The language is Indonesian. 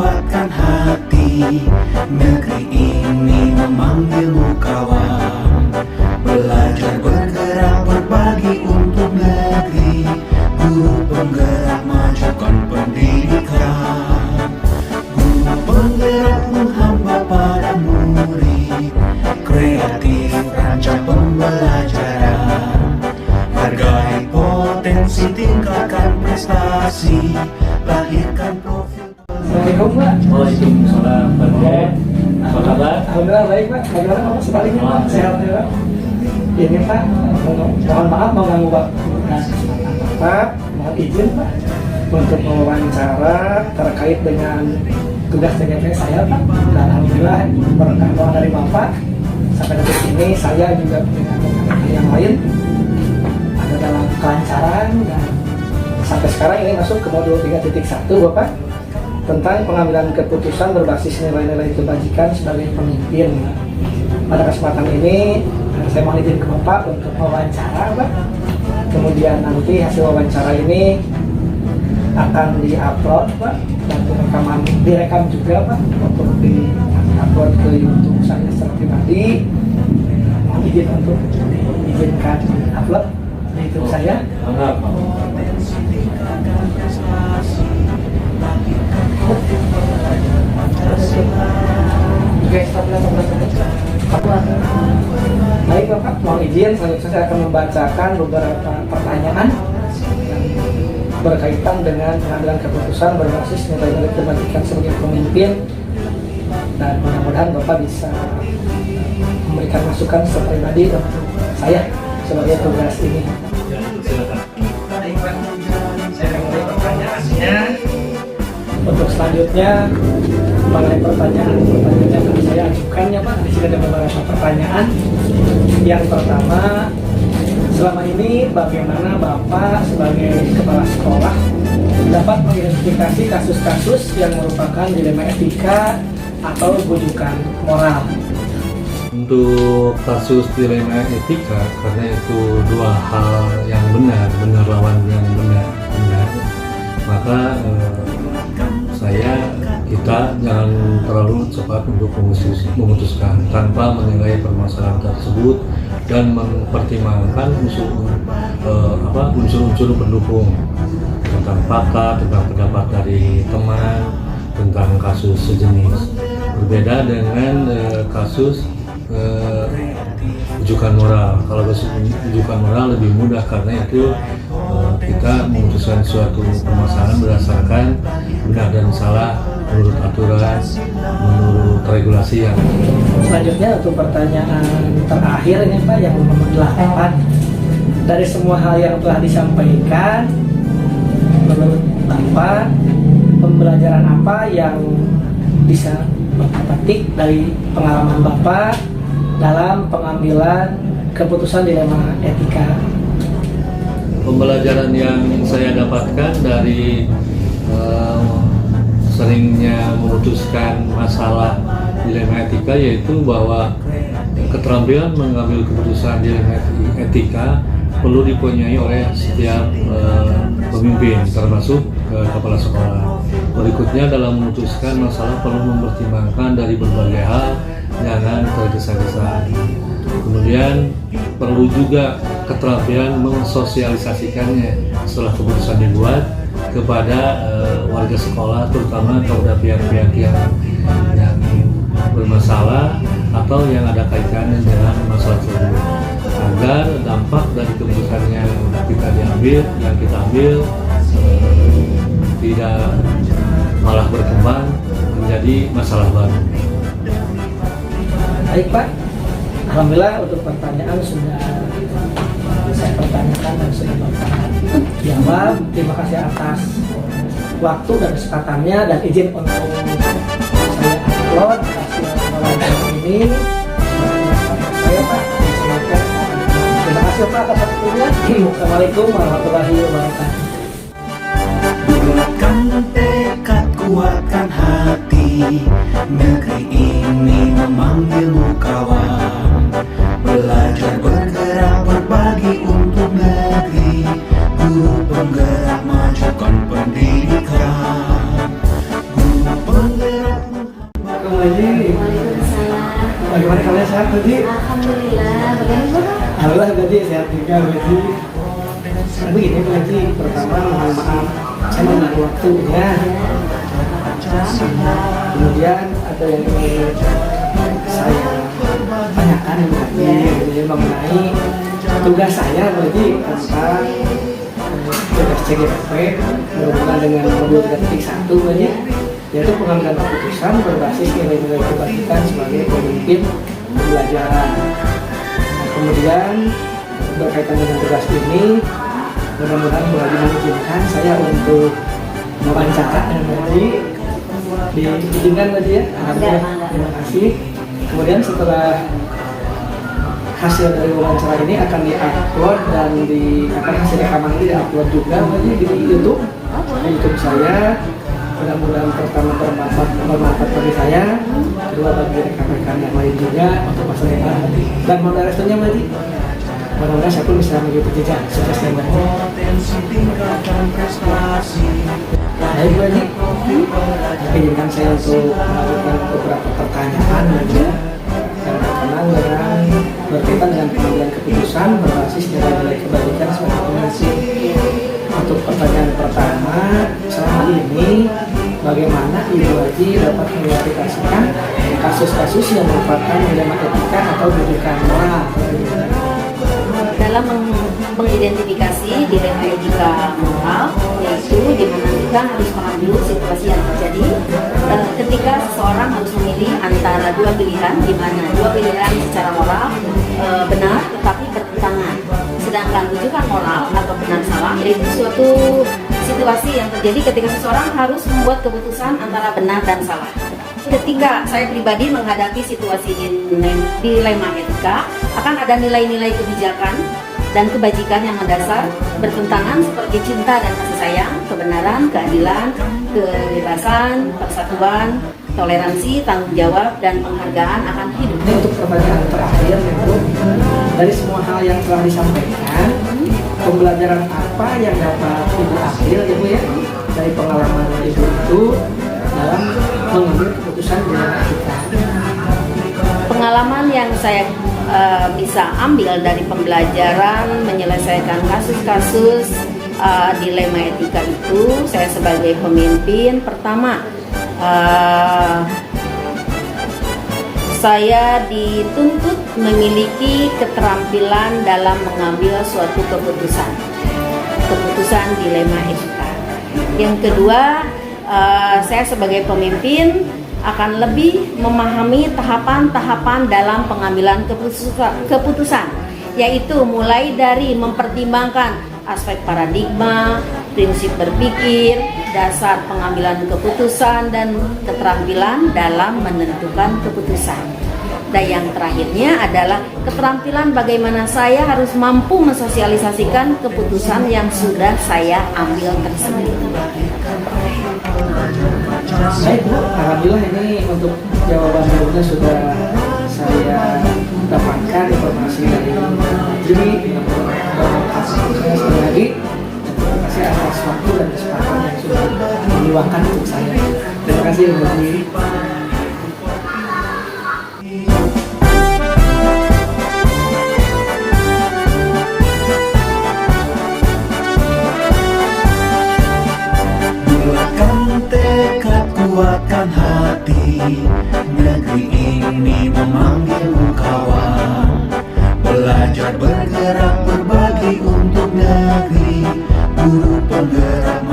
kuatkan hati. Negeri ini memanggilmu kawan. Belajar bergerak berbagi untuk negeri. Guru penggerak majukan pendidikan. Guru penggerak menghamba pada murid. Kreatif rancang pembelajaran. Hargai potensi, tingkatkan prestasi, lahirkan profil. Assalamualaikum Pak. Waalaikumsalam Pak. Apa kabar? Alhamdulillah baik Pak. Bagaimana Pak? Sebaliknya Pak? Sehat ya Pak? Ini Pak, mohon maaf mau ganggu Pak. Pak, mohon izin Pak untuk mewawancara terkait dengan tugas TGP saya Pak. Dan alhamdulillah berkat doa dari Bapak sampai detik ini saya juga dengan rekan yang lain ada dalam kelancaran dan sampai sekarang ini masuk ke modul 3.1 Bapak tentang pengambilan keputusan berbasis nilai-nilai kebajikan sebagai pemimpin. Pada kesempatan ini saya mohon izin ke Bapak untuk wawancara Pak. Kemudian nanti hasil wawancara ini akan di-upload Pak dan direkam juga Pak untuk di-upload ke YouTube saya secara pribadi. Mohon izin untuk diizinkan upload di YouTube saya. Baik Bapak, mohon izin selanjutnya saya akan membacakan beberapa pertanyaan berkaitan dengan pengambilan keputusan berbasis nilai-nilai kebajikan sebagai pemimpin, dan mudah-mudahan Bapak bisa memberikan masukan secara pribadi untuk saya sebagai tugas ini. Silakan. Baik Pak, saya mulai pertanyaannya. Untuk selanjutnya mengenai pertanyaan yang akan saya ajukan ya Pak, di sini ada beberapa pertanyaan. Yang pertama, selama ini bagaimana Bapak sebagai kepala sekolah dapat mengidentifikasi kasus-kasus yang merupakan dilema etika atau bujukan moral? Untuk kasus dilema etika, karena itu dua hal yang benar lawan yang benar, maka kita jangan terlalu cepat untuk memutuskan tanpa menilai permasalahan tersebut dan mempertimbangkan unsur-unsur pendukung tentang pakar, tentang pendapat dari teman, tentang kasus sejenis. Berbeda dengan kasus rujukan moral. Kalau kasus rujukan moral lebih mudah karena itu kita memutuskan suatu permasalahan berdasarkan benar dan salah menurut aturan, menurut regulasi yang. Selanjutnya untuk pertanyaan terakhir ini Pak, yang nomor 8. Dari semua hal yang telah disampaikan, menurut Bapak pembelajaran apa yang bisa Bapak petik dari pengalaman Bapak dalam pengambilan keputusan dilema etika? Pembelajaran yang saya dapatkan dari seringnya memutuskan masalah dilema etika yaitu bahwa keterampilan mengambil keputusan dilema etika perlu dipunyai oleh setiap pemimpin, termasuk kepala sekolah. Berikutnya, dalam memutuskan masalah perlu mempertimbangkan dari berbagai hal, jangan tergesa-gesa. Kemudian perlu juga keterampilan mensosialisasikannya setelah keputusan dibuat kepada warga sekolah, terutama kepada pihak-pihak yang bermasalah atau yang ada kaitannya dengan masalah tersebut, agar dampak dari keputusan yang kita ambil tidak malah berkembang menjadi masalah baru. Baik Pak, alhamdulillah untuk pertanyaan sudah saya pertanyakan dan sudah Bapak jawab. Terima kasih atas waktu dan kesempatannya, dan izin untuk saya upload hasil wawancara ini. Saya Pak, terima kasih Pak atas waktunya. Assalamualaikum warahmatullahi wabarakatuh. Bulatkan tekad, kuatkan hati. Negeri ini memanggilmu kawan. Belajar bergerak berbagi untuk negeri. Guru penggerak majukan pendidikan. Guru penggerak Haji. Waalaikumsalam. Bagaimana kalian sehat Haji? Alhamdulillah. Bagaimana? Alhamdulillah Haji sehat juga Haji. Begini Haji, pertama mohon maaf saya mengganggu waktunya. Kemudian ada yang ingin saya tanyakan Haji mengenai tugas saya Haji tentang tugas CGP berhubungan dengan modul 3.1 Haji, yaitu pengambilan keputusan berbasis nilai-nilai kebajikan sebagai pemimpin pembelajaran. Kemudian berkaitan dengan tugas ini, mudah-mudahan Bu Haji mengizinkan saya untuk wawancara dengan Bu Haji. Diizinkan Bu Haji ya? Alhamdulillah. Terima kasih. Kemudian setelah hasil dari wawancara ini akan diupload dan hasil rekaman ini diupload juga Bu Haji di YouTube saya. Mudah-mudahan pertama bermanfaat bagi saya, kedua bagi rekan-rekan yang lain juga untuk masa depan, dan modal restunya Haji. Mudah-mudahan saya pun bisa mengikuti jejak sukses yang baik. Baik Bu Haji, izinkan saya untuk melakukan beberapa pertanyaan Haji yang berkenaan dengan berkaitan dengan pengambilan keputusan berbasis nilai-nilai kebajikan sebagai pemimpin. Untuk pertanyaan pertama, selama ini bagaimana Ibu Haji dapat mengklarifikasikan kasus-kasus yang merupakan dilema etika atau rujukan moral? Dalam mengidentifikasi dilema etika moral, yaitu di mana kita harus paham dulu situasi yang terjadi ketika seseorang harus memilih antara dua pilihan, di mana dua pilihan secara moral benar tetapi bertentangan. Sedangkan rujukan moral atau benar salah yaitu suatu situasi yang terjadi ketika seseorang harus membuat keputusan antara benar dan salah. Ketika saya pribadi menghadapi situasi dilema etika, akan ada nilai-nilai kebijakan dan kebajikan yang mendasar bertentangan seperti cinta dan kasih sayang, kebenaran, keadilan, kebebasan, persatuan, toleransi, tanggung jawab, dan penghargaan akan hidup. Ini untuk pertanyaan terakhir Bu, dari semua hal yang telah disampaikan, pembelajaran apa yang dapat Ibu ambil Ibu ya dari pengalaman Ibu itu dalam mengambil keputusan dilema etika? Pengalaman yang saya bisa ambil dari pembelajaran menyelesaikan kasus-kasus dilema etika itu, saya sebagai pemimpin, pertama saya dituntut memiliki keterampilan dalam mengambil suatu keputusan dilema etika. Yang kedua, saya sebagai pemimpin akan lebih memahami tahapan-tahapan dalam pengambilan keputusan, yaitu mulai dari mempertimbangkan aspek paradigma, prinsip berpikir, dasar pengambilan keputusan, dan keterampilan dalam menentukan keputusan. Dan yang terakhirnya adalah keterampilan bagaimana saya harus mampu mensosialisasikan keputusan yang sudah saya ambil tersebut. Baik Bu, alhamdulillah ini untuk jawaban-jawabannya sudah saya dapatkan informasi dari Haji. Saya sekali lagi terima kasih atas waktu dan kesempatan yang sudah diluangkan untuk saya. Terima kasih Bu Haji. Kuatkan hati, negeri ini memanggilmu kawan. Belajar bergerak berbagi untuk negeri, guru penggerak